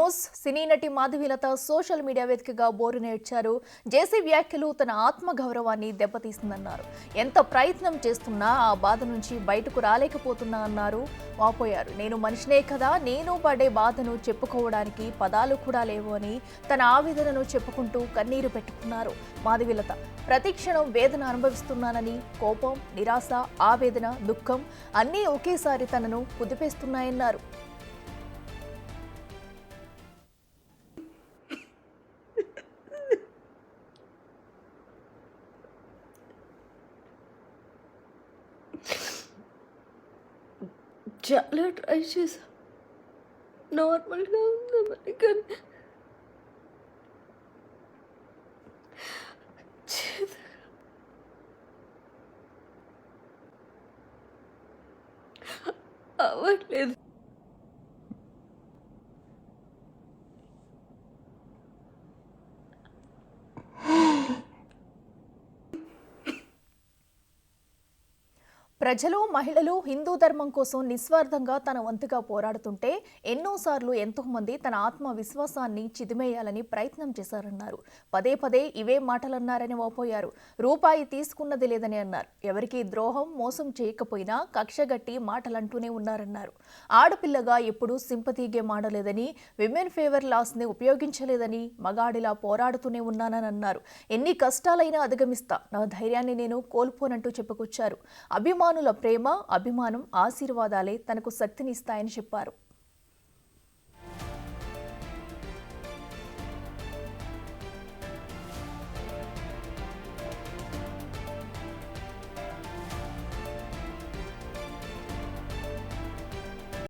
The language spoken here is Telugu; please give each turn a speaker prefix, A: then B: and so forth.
A: న్యూస్. సినీ నటి మాధవీలత సోషల్ మీడియా వేదికగా బోరు నేర్చారు. జేసీ వ్యాఖ్యలు తన ఆత్మగౌరవాన్ని దెబ్బతీస్తుందన్నారు. ఎంత ప్రయత్నం చేస్తున్నా ఆ బాధ నుంచి బయటకు రాలేకపోతున్నా అన్నారు. వాపోయారు. నేను మనిషినే కదా, నేను పడే బాధను చెప్పుకోవడానికి పదాలు కూడా లేవు అని తన ఆవేదనను చెప్పుకుంటూ కన్నీరు పెట్టుకున్నారు మాధవీలత. ప్రతిక్షణం వేదన అనుభవిస్తున్నానని, కోపం, నిరాశ, ఆవేదన, దుఃఖం అన్నీ ఒకేసారి తనను కుదిపేస్తున్నాయన్నారు.
B: చాలా ట్రై చేశా, నార్మల్గా ఉందామని, కానీ అవ్వట్లేదు.
A: ప్రజలు, మహిళలు హిందూ ధర్మం కోసం నిస్వార్థంగా తన వంతుగా పోరాడుతుంటే ఎన్నోసార్లు ఎంతోమంది తన ఆత్మవిశ్వాసాన్ని చిదిమేయాలని ప్రయత్నం చేశారన్నారు. పదే పదే ఇవే మాటలన్నారని వాపోయారు. రూపాయి తీసుకున్నది లేదని అన్నారు. ఎవరికీ ద్రోహం, మోసం చేయకపోయినా కక్షగట్టి మాటలంటూనే ఉన్నారన్నారు. ఆడపిల్లగా ఎప్పుడూ సింపతి గేమ్ ఆడలేదని, విమెన్ ఫేవర్ లాస్ని ఉపయోగించలేదని, మగాడిలా పోరాడుతూనే ఉన్నానని అన్నారు. ఎన్ని కష్టాలైనా అధిగమిస్తా, నా ధైర్యాన్ని నేను కోల్పోనంటూ చెప్పుకొచ్చారు. అభిమానుల ప్రేమ, అభిమానం, ఆశీర్వాదాలే తనకు శక్తినిస్తాయని చెప్పారు.